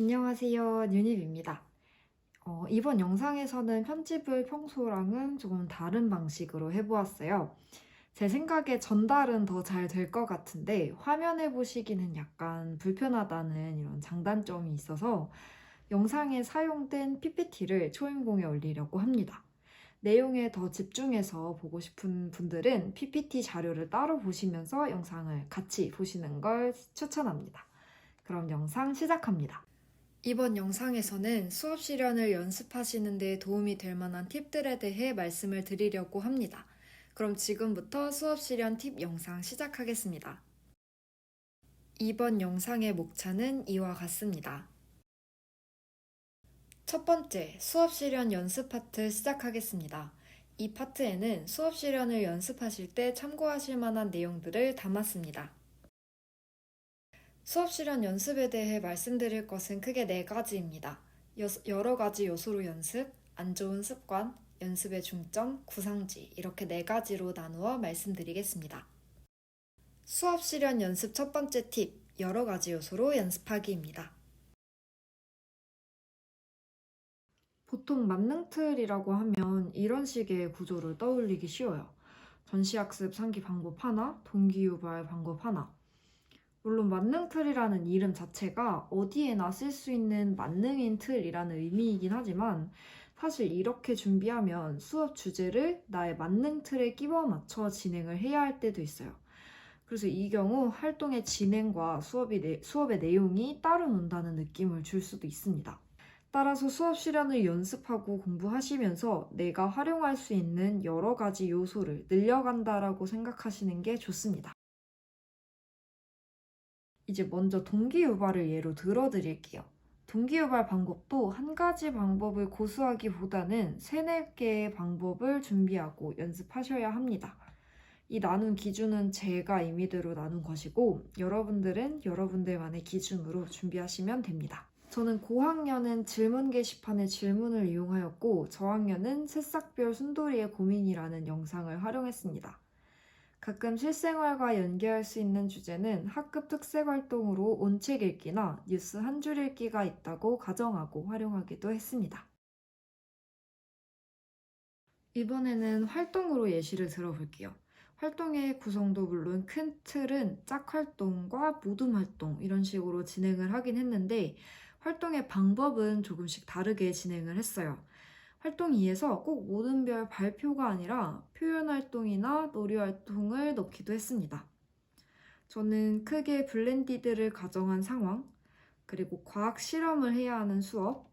안녕하세요. 뉴닙입니다. 이번 영상에서는 편집을 평소랑은 조금 다른 방식으로 해보았어요. 제 생각에 전달은 더 잘 될 것 같은데 화면에 보시기는 약간 불편하다는 이런 장단점이 있어서 영상에 사용된 PPT를 초인공에 올리려고 합니다. 내용에 더 집중해서 보고 싶은 분들은 PPT 자료를 따로 보시면서 영상을 같이 보시는 걸 추천합니다. 그럼 영상 시작합니다. 이번 영상에서는 수업 실현을 연습하시는 데 도움이 될 만한 팁들에 대해 말씀을 드리려고 합니다. 그럼 지금부터 수업 실현 팁 영상 시작하겠습니다. 이번 영상의 목차는 이와 같습니다. 첫 번째, 수업 실현 연습 파트 시작하겠습니다. 이 파트에는 수업 실현을 연습하실 때 참고하실 만한 내용들을 담았습니다. 수업 실현 연습에 대해 말씀드릴 것은 크게 4가지입니다. 여러 가지 요소로 연습, 안 좋은 습관, 연습의 중점, 구상지 이렇게 4가지로 나누어 말씀드리겠습니다. 수업 실현 연습 첫 번째 팁, 여러 가지 요소로 연습하기입니다. 보통 만능 틀이라고 하면 이런 식의 구조를 떠올리기 쉬워요. 전시학습 상기 방법 하나, 동기 유발 방법 하나. 물론 만능 틀이라는 이름 자체가 어디에나 쓸 수 있는 만능인 틀이라는 의미이긴 하지만 사실 이렇게 준비하면 수업 주제를 나의 만능 틀에 끼워 맞춰 진행을 해야 할 때도 있어요. 그래서 이 경우 활동의 진행과 수업의 내용이 따로 논다는 느낌을 줄 수도 있습니다. 따라서 수업 실현을 연습하고 공부하시면서 내가 활용할 수 있는 여러 가지 요소를 늘려간다라고 생각하시는 게 좋습니다. 이제 먼저 동기유발을 예로 들어드릴게요. 동기유발 방법도 한 가지 방법을 고수하기보다는 3-4개의 방법을 준비하고 연습하셔야 합니다. 이 나눈 기준은 제가 임의대로 나눈 것이고 여러분들은 여러분들만의 기준으로 준비하시면 됩니다. 저는 고학년은 질문 게시판의 질문을 이용하였고 저학년은 새싹별 순돌이의 고민이라는 영상을 활용했습니다. 가끔 실생활과 연계할 수 있는 주제는 학급 특색 활동으로 온책 읽기나 뉴스 한 줄 읽기가 있다고 가정하고 활용하기도 했습니다. 이번에는 활동으로 예시를 들어볼게요. 활동의 구성도 물론 큰 틀은 짝활동과 모둠활동 이런 식으로 진행을 하긴 했는데 활동의 방법은 조금씩 다르게 진행을 했어요. 활동 2에서 꼭 모든 별 발표가 아니라 표현 활동이나 놀이 활동을 넣기도 했습니다. 저는 크게 블렌디드를 가정한 상황, 그리고 과학 실험을 해야 하는 수업,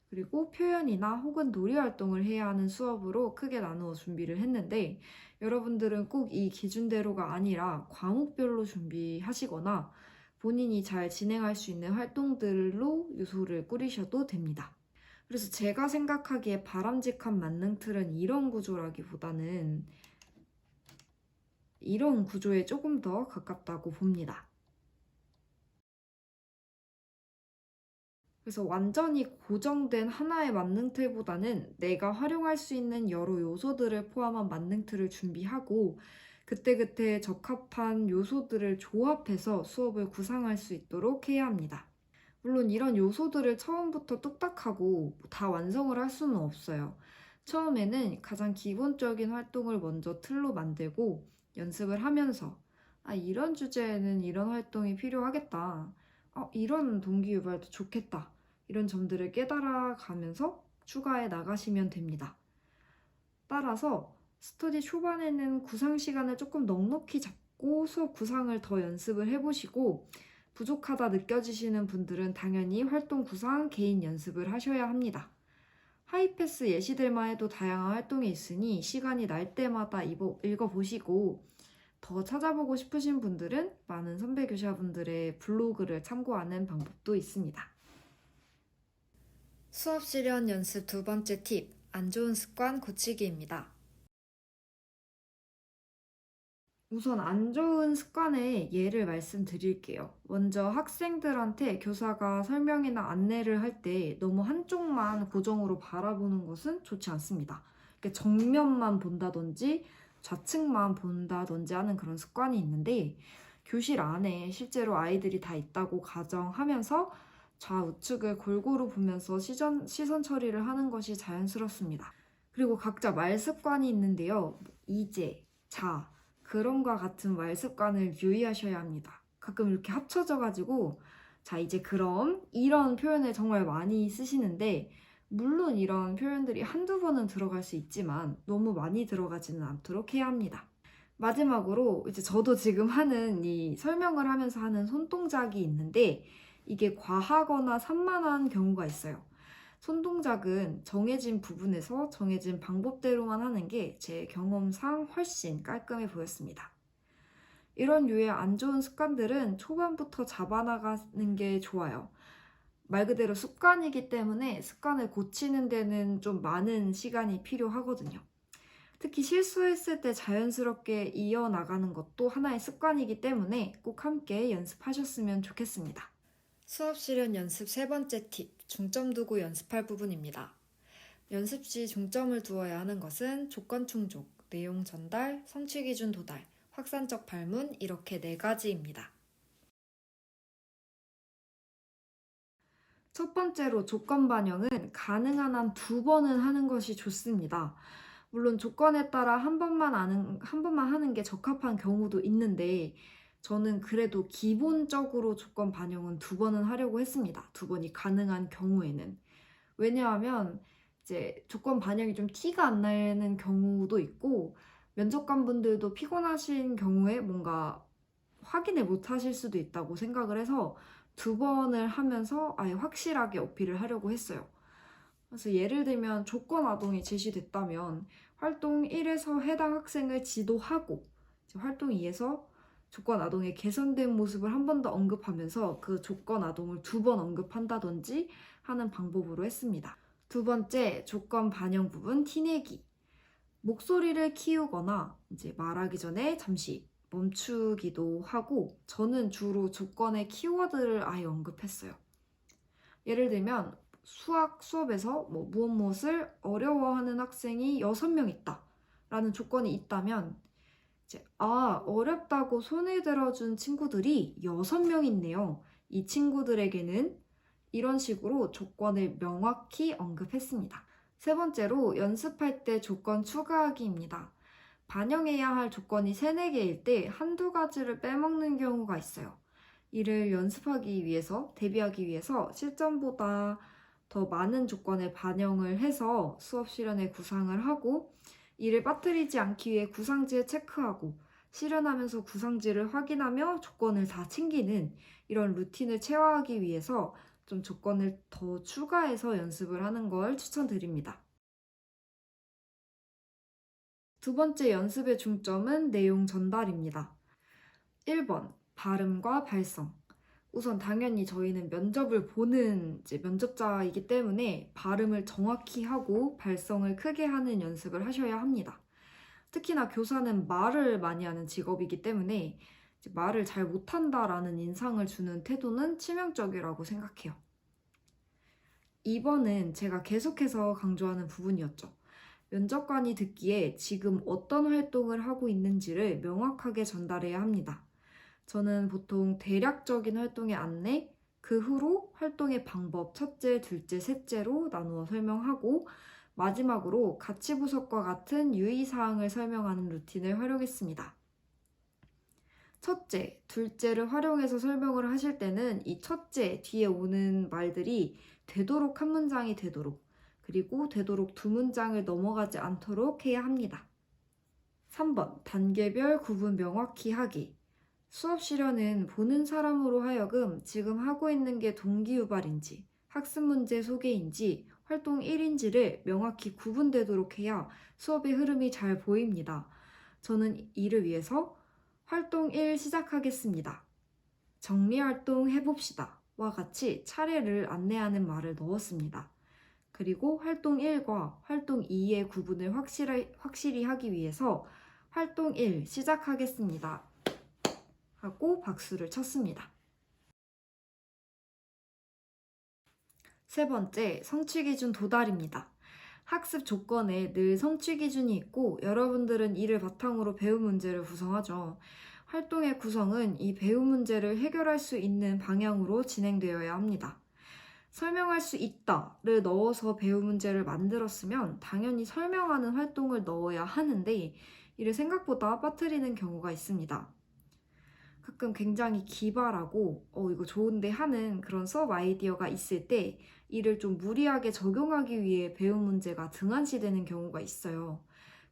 그리고 표현이나 혹은 놀이 활동을 해야 하는 수업으로 크게 나누어 준비를 했는데 여러분들은 꼭 이 기준대로가 아니라 과목별로 준비하시거나 본인이 잘 진행할 수 있는 활동들로 요소를 꾸리셔도 됩니다. 그래서 제가 생각하기에 바람직한 만능 틀은 이런 구조라기보다는 이런 구조에 조금 더 가깝다고 봅니다. 그래서 완전히 고정된 하나의 만능 틀보다는 내가 활용할 수 있는 여러 요소들을 포함한 만능 틀을 준비하고 그때그때 적합한 요소들을 조합해서 수업을 구상할 수 있도록 해야 합니다. 물론 이런 요소들을 처음부터 뚝딱하고 다 완성을 할 수는 없어요. 처음에는 가장 기본적인 활동을 먼저 틀로 만들고 연습을 하면서 이런 주제에는 이런 활동이 필요하겠다. 이런 동기유발도 좋겠다. 이런 점들을 깨달아 가면서 추가해 나가시면 됩니다. 따라서 스터디 초반에는 구상 시간을 조금 넉넉히 잡고 수업 구상을 더 연습을 해보시고 부족하다 느껴지시는 분들은 당연히 활동 구상 개인 연습을 하셔야 합니다. 하이패스 예시들만 해도 다양한 활동이 있으니 시간이 날 때마다 읽어보시고 더 찾아보고 싶으신 분들은 많은 선배 교사분들의 블로그를 참고하는 방법도 있습니다. 수업 실현 연습 두 번째 팁, 안 좋은 습관 고치기입니다. 우선 안 좋은 습관의 예를 말씀드릴게요. 먼저 학생들한테 교사가 설명이나 안내를 할 때 너무 한쪽만 고정으로 바라보는 것은 좋지 않습니다. 정면만 본다든지 좌측만 본다든지 하는 그런 습관이 있는데 교실 안에 실제로 아이들이 다 있다고 가정하면서 좌우측을 골고루 보면서 시선 처리를 하는 것이 자연스럽습니다. 그리고 각자 말 습관이 있는데요. 이제, 자, 그럼과 같은 말 습관을 유의하셔야 합니다. 가끔 이렇게 합쳐져가지고 자, 이제 그럼 이런 표현을 정말 많이 쓰시는데 물론 이런 표현들이 한두 번은 들어갈 수 있지만 너무 많이 들어가지는 않도록 해야 합니다. 마지막으로 이제 저도 지금 하는 이 설명을 하면서 하는 손동작이 있는데 이게 과하거나 산만한 경우가 있어요. 손동작은 정해진 부분에서 정해진 방법대로만 하는 게 제 경험상 훨씬 깔끔해 보였습니다. 이런 류의 안 좋은 습관들은 초반부터 잡아나가는 게 좋아요. 말 그대로 습관이기 때문에 습관을 고치는 데는 좀 많은 시간이 필요하거든요. 특히 실수했을 때 자연스럽게 이어나가는 것도 하나의 습관이기 때문에 꼭 함께 연습하셨으면 좋겠습니다. 수업 실현 연습 세 번째 팁, 중점 두고 연습할 부분입니다. 연습 시 중점을 두어야 하는 것은 조건 충족, 내용 전달, 성취 기준 도달, 확산적 발문 이렇게 4가지입니다. 첫 번째로 조건 반영은 가능한 한 2번은 하는 것이 좋습니다. 물론 조건에 따라 한 번만 하는 게 적합한 경우도 있는데 저는 그래도 기본적으로 조건 반영은 2번은 하려고 했습니다. 2번이 가능한 경우에는. 왜냐하면 이제 조건 반영이 좀 티가 안 나는 경우도 있고 면접관 분들도 피곤하신 경우에 뭔가 확인을 못 하실 수도 있다고 생각을 해서 2번을 하면서 아예 확실하게 어필을 하려고 했어요. 그래서 예를 들면 조건 아동이 제시됐다면 활동 1에서 해당 학생을 지도하고 활동 2에서 조건 아동의 개선된 모습을 한 번 더 언급하면서 그 조건 아동을 2번 언급한다든지 하는 방법으로 했습니다. 두 번째, 조건 반영 부분 티내기. 목소리를 키우거나 이제 말하기 전에 잠시 멈추기도 하고 저는 주로 조건의 키워드를 아예 언급했어요. 예를 들면 수업에서 무엇을 어려워하는 학생이 6명 있다 라는 조건이 있다면 이제 어렵다고 손을 들어준 친구들이 6명 있네요. 이 친구들에게는 이런 식으로 조건을 명확히 언급했습니다. 세 번째로 연습할 때 조건 추가하기입니다. 반영해야 할 조건이 3, 4개일 때 한두 가지를 빼먹는 경우가 있어요. 이를 연습하기 위해서, 대비하기 위해서 실전보다 더 많은 조건을 반영을 해서 수업 실현에 구상을 하고 이를 빠뜨리지 않기 위해 구상지에 체크하고 실현하면서 구상지를 확인하며 조건을 다 챙기는 이런 루틴을 체화하기 위해서 좀 조건을 더 추가해서 연습을 하는 걸 추천드립니다. 두 번째 연습의 중점은 내용 전달입니다. 1번, 발음과 발성. 우선 당연히 저희는 면접을 보는 이제 면접자이기 때문에 발음을 정확히 하고 발성을 크게 하는 연습을 하셔야 합니다. 특히나 교사는 말을 많이 하는 직업이기 때문에 말을 잘 못한다라는 인상을 주는 태도는 치명적이라고 생각해요. 2번은 제가 계속해서 강조하는 부분이었죠. 면접관이 듣기에 지금 어떤 활동을 하고 있는지를 명확하게 전달해야 합니다. 저는 보통 대략적인 활동의 안내, 그 후로 활동의 방법, 첫째, 둘째, 셋째로 나누어 설명하고 마지막으로 가치 부석과 같은 유의사항을 설명하는 루틴을 활용했습니다. 첫째, 둘째를 활용해서 설명을 하실 때는 이 첫째 뒤에 오는 말들이 되도록 한 문장이 되도록 그리고 되도록 2문장을 넘어가지 않도록 해야 합니다. 3번, 단계별 구분 명확히 하기. 수업 실현은 보는 사람으로 하여금 지금 하고 있는 게 동기유발인지, 학습 문제 소개인지, 활동 1인지를 명확히 구분되도록 해야 수업의 흐름이 잘 보입니다. 저는 이를 위해서 활동 1 시작하겠습니다. 정리활동 해봅시다. 와 같이 차례를 안내하는 말을 넣었습니다. 그리고 활동 1과 활동 2의 구분을 확실히 하기 위해서 활동 1 시작하겠습니다. 하고 박수를 쳤습니다. 세 번째, 성취 기준 도달입니다. 학습 조건에 늘 성취 기준이 있고 여러분들은 이를 바탕으로 배움 문제를 구성하죠. 활동의 구성은 이 배움 문제를 해결할 수 있는 방향으로 진행되어야 합니다. 설명할 수 있다를 넣어서 배우 문제를 만들었으면 당연히 설명하는 활동을 넣어야 하는데 이를 생각보다 빠뜨리는 경우가 있습니다. 가끔 굉장히 기발하고 이거 좋은데 하는 그런 수업 아이디어가 있을 때 이를 좀 무리하게 적용하기 위해 배운 문제가 등한시되는 경우가 있어요.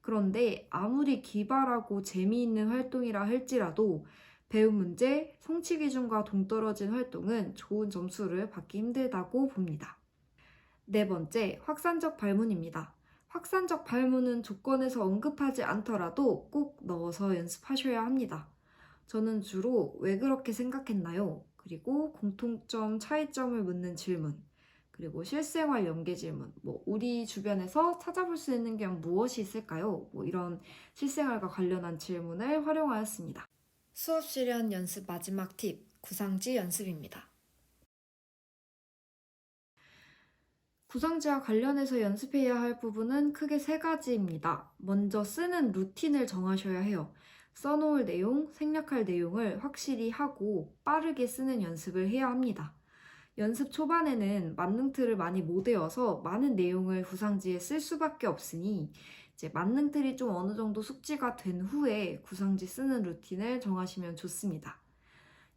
그런데 아무리 기발하고 재미있는 활동이라 할지라도 배운 문제, 성취 기준과 동떨어진 활동은 좋은 점수를 받기 힘들다고 봅니다. 네 번째, 확산적 발문입니다. 확산적 발문은 조건에서 언급하지 않더라도 꼭 넣어서 연습하셔야 합니다. 저는 주로 왜 그렇게 생각했나요? 그리고 공통점, 차이점을 묻는 질문, 그리고 실생활 연계 질문, 우리 주변에서 찾아볼 수 있는 게 무엇이 있을까요? 이런 실생활과 관련한 질문을 활용하였습니다. 수업 실현 연습 마지막 팁, 구상지 연습입니다. 구상지와 관련해서 연습해야 할 부분은 크게 세 가지입니다. 먼저 쓰는 루틴을 정하셔야 해요. 써놓을 내용, 생략할 내용을 확실히 하고 빠르게 쓰는 연습을 해야 합니다. 연습 초반에는 만능 틀을 많이 못 외워서 많은 내용을 구상지에 쓸 수밖에 없으니 이제 만능 틀이 좀 어느 정도 숙지가 된 후에 구상지 쓰는 루틴을 정하시면 좋습니다.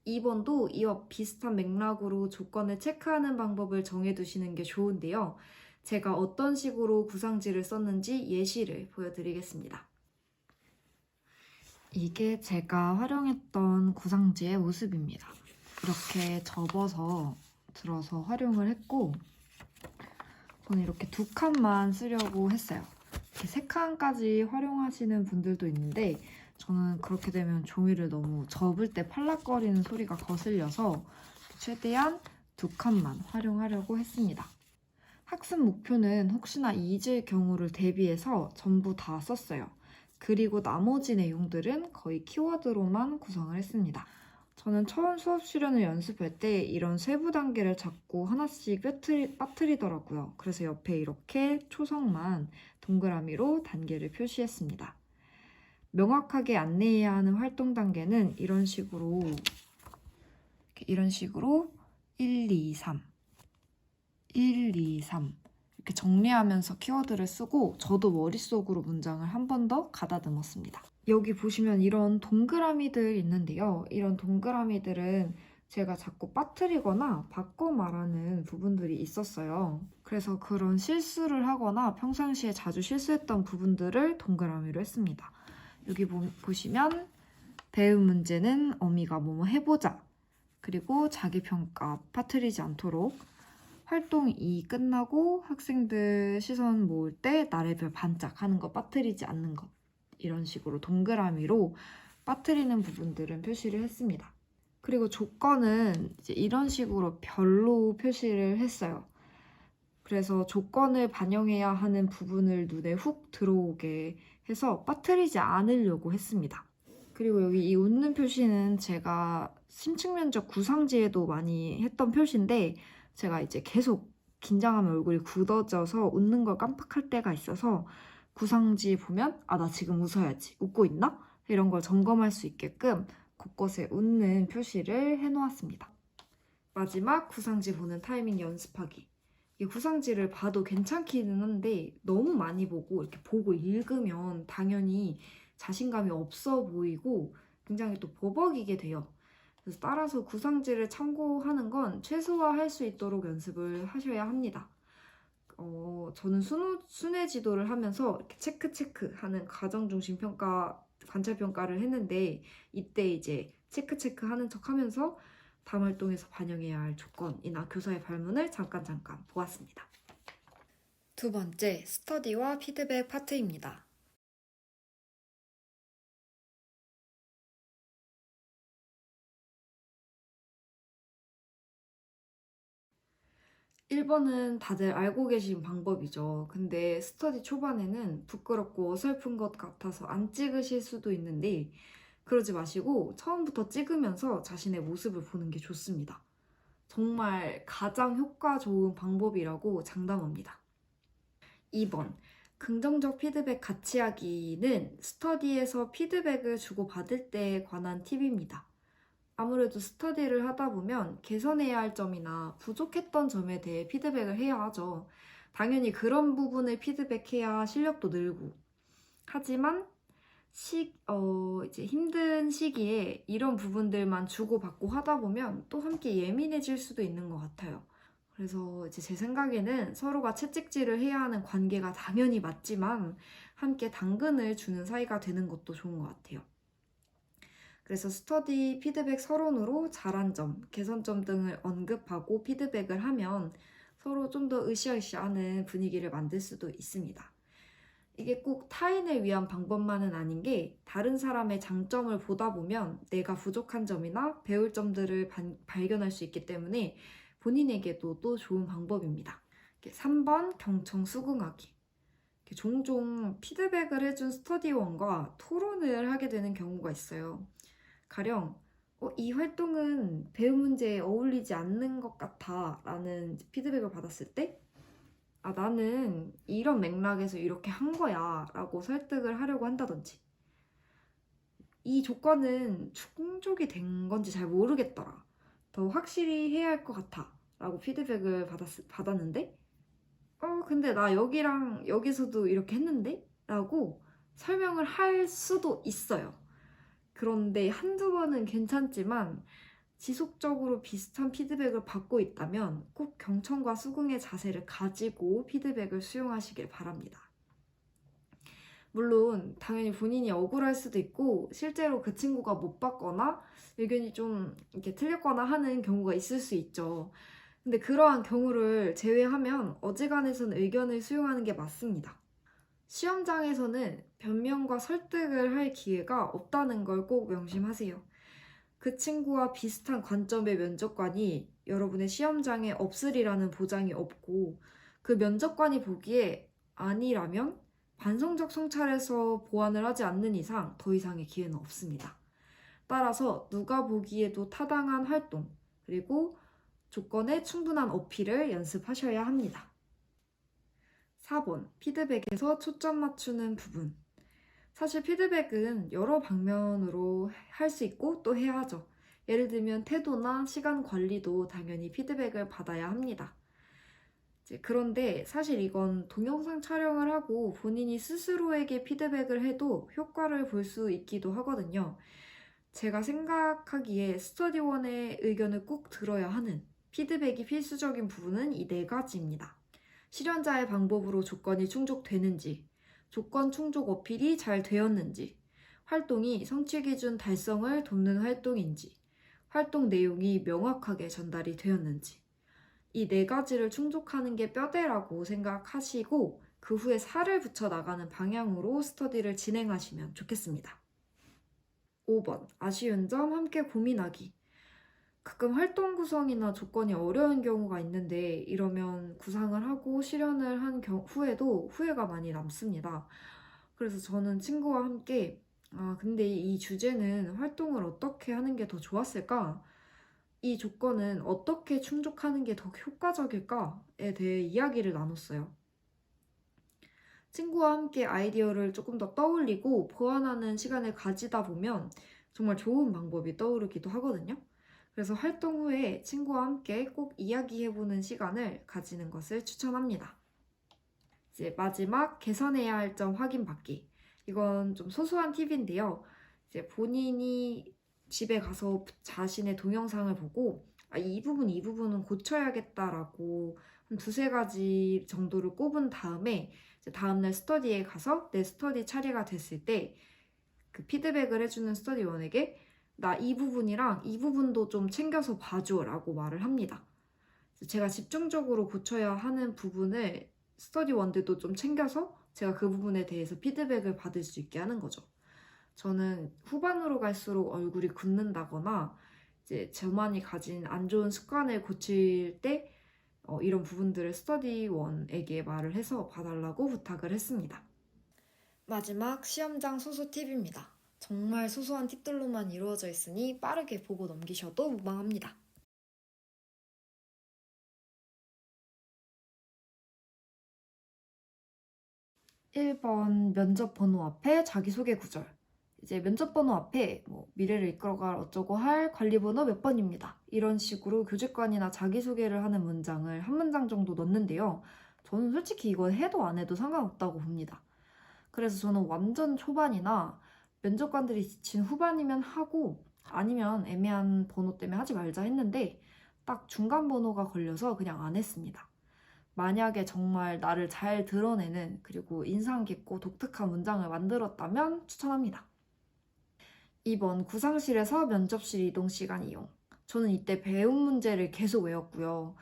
2번도 이와 비슷한 맥락으로 조건을 체크하는 방법을 정해두시는 게 좋은데요. 제가 어떤 식으로 구상지를 썼는지 예시를 보여드리겠습니다. 이게 제가 활용했던 구상지의 모습입니다. 이렇게 접어서 들어서 활용을 했고 저는 이렇게 2칸만 쓰려고 했어요. 이렇게 3칸까지 활용하시는 분들도 있는데 저는 그렇게 되면 종이를 너무 접을 때 팔락거리는 소리가 거슬려서 최대한 2칸만 활용하려고 했습니다. 학습 목표는 혹시나 잊을 경우를 대비해서 전부 다 썼어요. 그리고 나머지 내용들은 거의 키워드로만 구성을 했습니다. 저는 처음 수업 실현을 연습할 때 이런 세부 단계를 자꾸 하나씩 빠뜨리더라고요. 그래서 옆에 이렇게 초성만 동그라미로 단계를 표시했습니다. 명확하게 안내해야 하는 활동 단계는 이런 식으로 1, 2, 3 이렇게 정리하면서 키워드를 쓰고 저도 머릿속으로 문장을 한 번 더 가다듬었습니다. 여기 보시면 이런 동그라미들 있는데요. 이런 동그라미들은 제가 자꾸 빠뜨리거나 바꿔 말하는 부분들이 있었어요. 그래서 그런 실수를 하거나 평상시에 자주 실수했던 부분들을 동그라미로 했습니다. 여기 보시면 배운 문제는 어미가 뭐뭐 해보자. 그리고 자기평가 빠뜨리지 않도록 활동 2 끝나고 학생들 시선 모을 때 나를 별 반짝하는 거 빠뜨리지 않는 것 이런 식으로 동그라미로 빠뜨리는 부분들은 표시를 했습니다. 그리고 조건은 이제 이런 식으로 별로 표시를 했어요. 그래서 조건을 반영해야 하는 부분을 눈에 훅 들어오게 해서 빠뜨리지 않으려고 했습니다. 그리고 여기 이 웃는 표시는 제가 심층면적 구상지에도 많이 했던 표시인데 제가 이제 계속 긴장하면 얼굴이 굳어져서 웃는 걸 깜빡할 때가 있어서 구상지 보면 나 지금 웃어야지. 웃고 있나? 이런 걸 점검할 수 있게끔 곳곳에 웃는 표시를 해놓았습니다. 마지막 구상지 보는 타이밍 연습하기. 이 구상지를 봐도 괜찮기는 한데 너무 많이 보고 이렇게 보고 읽으면 당연히 자신감이 없어 보이고 굉장히 또 버벅이게 돼요. 그래서 따라서 구상지를 참고하는 건 최소화할 수 있도록 연습을 하셔야 합니다. 저는 순회 지도를 하면서 이렇게 체크하는 가정중심 평가, 관찰 평가를 했는데 이때 이제 체크하는 척 하면서 다음 활동에서 반영해야 할 조건이나 교사의 발문을 잠깐 보았습니다. 두 번째, 스터디와 피드백 파트입니다. 1번은 다들 알고 계신 방법이죠. 근데 스터디 초반에는 부끄럽고 어설픈 것 같아서 안 찍으실 수도 있는데 그러지 마시고 처음부터 찍으면서 자신의 모습을 보는 게 좋습니다. 정말 가장 효과 좋은 방법이라고 장담합니다. 2번, 긍정적 피드백 같이 하기는 스터디에서 피드백을 주고받을 때에 관한 팁입니다. 아무래도 스터디를 하다 보면 개선해야 할 점이나 부족했던 점에 대해 피드백을 해야 하죠. 당연히 그런 부분을 피드백해야 실력도 늘고. 하지만 이제 힘든 시기에 이런 부분들만 주고받고 하다 보면 또 함께 예민해질 수도 있는 것 같아요. 그래서 이제 제 생각에는 서로가 채찍질을 해야 하는 관계가 당연히 맞지만 함께 당근을 주는 사이가 되는 것도 좋은 것 같아요. 그래서 스터디 피드백 서론으로 잘한 점, 개선점 등을 언급하고 피드백을 하면 서로 좀 더 으쌰으쌰하는 분위기를 만들 수도 있습니다. 이게 꼭 타인을 위한 방법만은 아닌 게 다른 사람의 장점을 보다 보면 내가 부족한 점이나 배울 점들을 발견할 수 있기 때문에 본인에게도 또 좋은 방법입니다. 3번 경청 수긍하기. 종종 피드백을 해준 스터디원과 토론을 하게 되는 경우가 있어요. 가령 이 활동은 배움 문제에 어울리지 않는 것 같아 라는 피드백을 받았을 때 나는 이런 맥락에서 이렇게 한 거야 라고 설득을 하려고 한다든지 이 조건은 충족이 된 건지 잘 모르겠더라. 더 확실히 해야 할 것 같아 라고 피드백을 받았는데 근데 나 여기랑 여기서도 이렇게 했는데? 라고 설명을 할 수도 있어요. 그런데 한두 번은 괜찮지만 지속적으로 비슷한 피드백을 받고 있다면 꼭 경청과 수긍의 자세를 가지고 피드백을 수용하시길 바랍니다. 물론 당연히 본인이 억울할 수도 있고 실제로 그 친구가 못 받거나 의견이 좀 이렇게 틀렸거나 하는 경우가 있을 수 있죠. 근데 그러한 경우를 제외하면 어지간해서는 의견을 수용하는 게 맞습니다. 시험장에서는 변명과 설득을 할 기회가 없다는 걸 꼭 명심하세요. 그 친구와 비슷한 관점의 면접관이 여러분의 시험장에 없으리라는 보장이 없고 그 면접관이 보기에 아니라면 반성적 성찰에서 보완을 하지 않는 이상 더 이상의 기회는 없습니다. 따라서 누가 보기에도 타당한 활동 그리고 조건에 충분한 어필을 연습하셔야 합니다. 4번, 피드백에서 초점 맞추는 부분. 사실 피드백은 여러 방면으로 할 수 있고 또 해야 하죠. 예를 들면 태도나 시간 관리도 당연히 피드백을 받아야 합니다. 그런데 사실 이건 동영상 촬영을 하고 본인이 스스로에게 피드백을 해도 효과를 볼 수 있기도 하거든요. 제가 생각하기에 스터디원의 의견을 꼭 들어야 하는 피드백이 필수적인 부분은 이 4가지입니다. 실현자의 방법으로 조건이 충족되는지, 조건 충족 어필이 잘 되었는지, 활동이 성취 기준 달성을 돕는 활동인지, 활동 내용이 명확하게 전달이 되었는지. 이 4가지를 충족하는 게 뼈대라고 생각하시고 그 후에 살을 붙여 나가는 방향으로 스터디를 진행하시면 좋겠습니다. 5번, 아쉬운 점 함께 고민하기. 가끔 활동 구성이나 조건이 어려운 경우가 있는데 이러면 구상을 하고 실현을 한 후에도 후회가 많이 남습니다. 그래서 저는 친구와 함께 근데 이 주제는 활동을 어떻게 하는 게 더 좋았을까? 이 조건은 어떻게 충족하는 게 더 효과적일까에 대해 이야기를 나눴어요. 친구와 함께 아이디어를 조금 더 떠올리고 보완하는 시간을 가지다 보면 정말 좋은 방법이 떠오르기도 하거든요. 그래서 활동 후에 친구와 함께 꼭 이야기해보는 시간을 가지는 것을 추천합니다. 이제 마지막 개선해야 할 점 확인받기. 이건 좀 소소한 팁인데요. 이제 본인이 집에 가서 자신의 동영상을 보고 이 부분은 고쳐야겠다라고 한 2-3가지 정도를 꼽은 다음에 이제 다음날 스터디에 가서 내 스터디 차례가 됐을 때 그 피드백을 해주는 스터디원에게 나 이 부분이랑 이 부분도 좀 챙겨서 봐줘 라고 말을 합니다. 제가 집중적으로 고쳐야 하는 부분을 스터디원들도 좀 챙겨서 제가 그 부분에 대해서 피드백을 받을 수 있게 하는 거죠. 저는 후반으로 갈수록 얼굴이 굳는다거나 이제 저만이 가진 안 좋은 습관을 고칠 때 이런 부분들을 스터디원에게 말을 해서 봐달라고 부탁을 했습니다. 마지막 시험장 소소 팁입니다. 정말 소소한 팁들로만 이루어져 있으니 빠르게 보고 넘기셔도 무방합니다. 1번 면접 번호 앞에 자기소개 구절. 이제 면접 번호 앞에 뭐 미래를 이끌어갈 어쩌고 할 관리번호 몇 번입니다. 이런 식으로 교직관이나 자기소개를 하는 문장을 한 문장 정도 넣는데요. 저는 솔직히 이거 해도 안 해도 상관없다고 봅니다. 그래서 저는 완전 초반이나 면접관들이 지친 후반이면 하고 아니면 애매한 번호 때문에 하지 말자 했는데 딱 중간 번호가 걸려서 그냥 안 했습니다. 만약에 정말 나를 잘 드러내는 그리고 인상 깊고 독특한 문장을 만들었다면 추천합니다. 2번 구상실에서 면접실 이동 시간 이용. 저는 이때 배운 문제를 계속 외웠고요.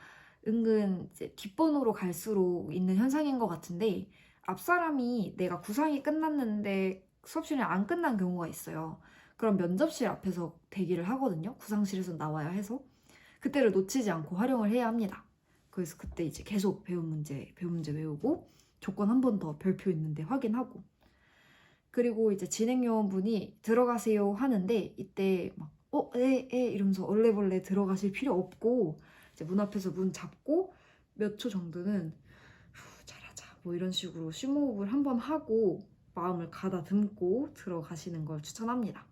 은근 이제 뒷번호로 갈수록 있는 현상인 것 같은데 앞 사람이 내가 구상이 끝났는데 수업 시간이 안 끝난 경우가 있어요. 그럼 면접실 앞에서 대기를 하거든요. 구상실에서 나와야 해서. 그때를 놓치지 않고 활용을 해야 합니다. 그래서 그때 이제 계속 배운 문제 외우고 조건 한 번 더 별표 있는데 확인하고 그리고 이제 진행 요원분이 들어가세요 하는데 이때 막 이러면서 얼레벌레 들어가실 필요 없고 이제 문 앞에서 문 잡고 몇 초 정도는 잘하자 뭐 이런 식으로 심호흡을 한번 하고 마음을 가다듬고 들어가시는 걸 추천합니다.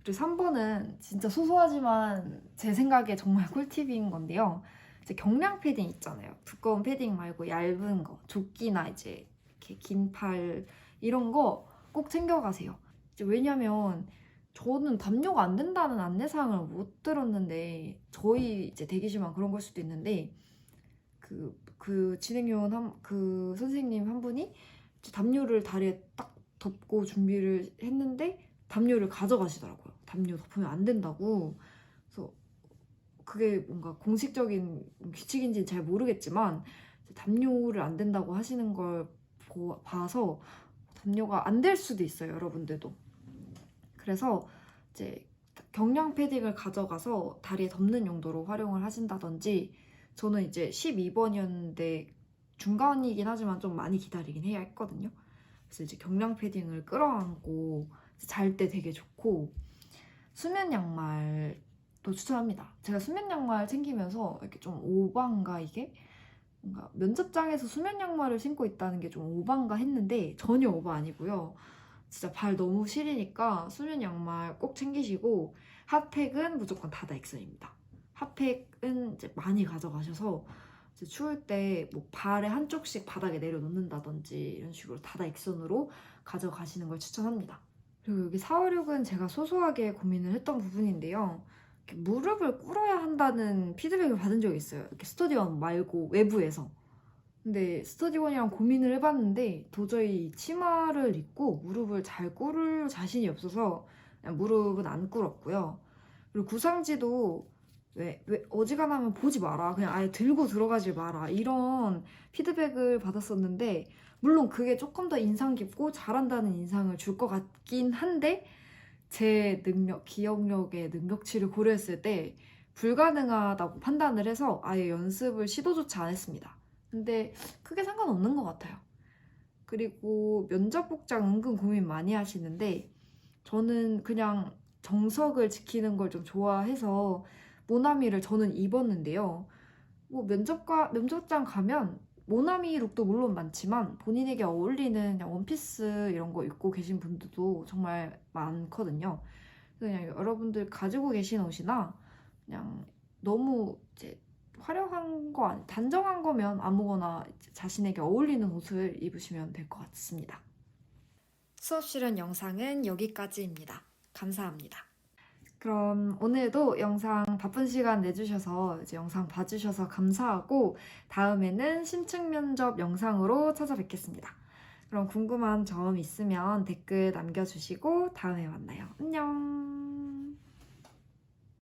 그리고 3번은 진짜 소소하지만 제 생각에 정말 꿀팁인 건데요. 이제 경량 패딩 있잖아요. 두꺼운 패딩 말고 얇은 거, 조끼나 이제 이렇게 긴 팔 이런 거 꼭 챙겨가세요. 이제 왜냐면 저는 담요가 안 된다는 안내사항을 못 들었는데 저희 이제 대기실만 그런 걸 수도 있는데 그 진행요원 그 선생님 한 분이 담요를 다리에 딱 덮고 준비를 했는데 담요를 가져가시더라고요. 담요 덮으면 안 된다고. 그래서 그게 뭔가 공식적인 규칙인지는 잘 모르겠지만 담요를 안 된다고 하시는 걸 봐서 담요가 안 될 수도 있어요, 여러분들도. 그래서 이제 경량 패딩을 가져가서 다리에 덮는 용도로 활용을 하신다든지 저는 이제 12번이었는데 중간이긴 하지만 좀 많이 기다리긴 해야 했거든요. 그래서 이제 경량 패딩을 끌어안고 잘 때 되게 좋고 수면 양말도 추천합니다. 제가 수면 양말 챙기면서 이렇게 좀 오반가 이게? 뭔가 면접장에서 수면 양말을 신고 있다는 게 좀 오반가 했는데 전혀 오바 아니고요. 진짜 발 너무 시리니까 수면 양말 꼭 챙기시고 핫팩은 무조건 다다 액션입니다. 핫팩은 이제 많이 가져가셔서 이제 추울 때 뭐 발에 한쪽씩 바닥에 내려놓는다든지 이런 식으로 다다 액션으로 가져가시는 걸 추천합니다. 그리고 여기 4, 5, 6은 제가 소소하게 고민을 했던 부분인데요. 이렇게 무릎을 꿇어야 한다는 피드백을 받은 적이 있어요. 이렇게 스터디원 말고 외부에서. 근데 스터디원이랑 고민을 해봤는데 도저히 치마를 입고 무릎을 잘 꿇을 자신이 없어서 그냥 무릎은 안 꿇었고요. 그리고 구상지도 왜 어지간하면 보지 마라. 그냥 아예 들고 들어가지 마라. 이런 피드백을 받았었는데 물론 그게 조금 더 인상 깊고 잘한다는 인상을 줄 것 같긴 한데 제 기억력의 능력치를 고려했을 때 불가능하다고 판단을 해서 아예 연습을 시도조차 안 했습니다. 근데 크게 상관없는 것 같아요. 그리고 면접 복장 은근 고민 많이 하시는데 저는 그냥 정석을 지키는 걸 좀 좋아해서 모나미를 저는 입었는데요. 뭐 면접장 가면 모나미 룩도 물론 많지만 본인에게 어울리는 그냥 원피스 이런 거 입고 계신 분들도 정말 많거든요. 그래서 그냥 여러분들 가지고 계신 옷이나 그냥 너무 이제 화려한 거 단정한 거면 아무거나 자신에게 어울리는 옷을 입으시면 될 것 같습니다. 수업 실현 영상은 여기까지입니다. 감사합니다. 그럼 오늘도 영상 바쁜 시간 내주셔서 이제 영상 봐주셔서 감사하고 다음에는 신축 면접 영상으로 찾아뵙겠습니다. 그럼 궁금한 점 있으면 댓글 남겨주시고 다음에 만나요. 안녕.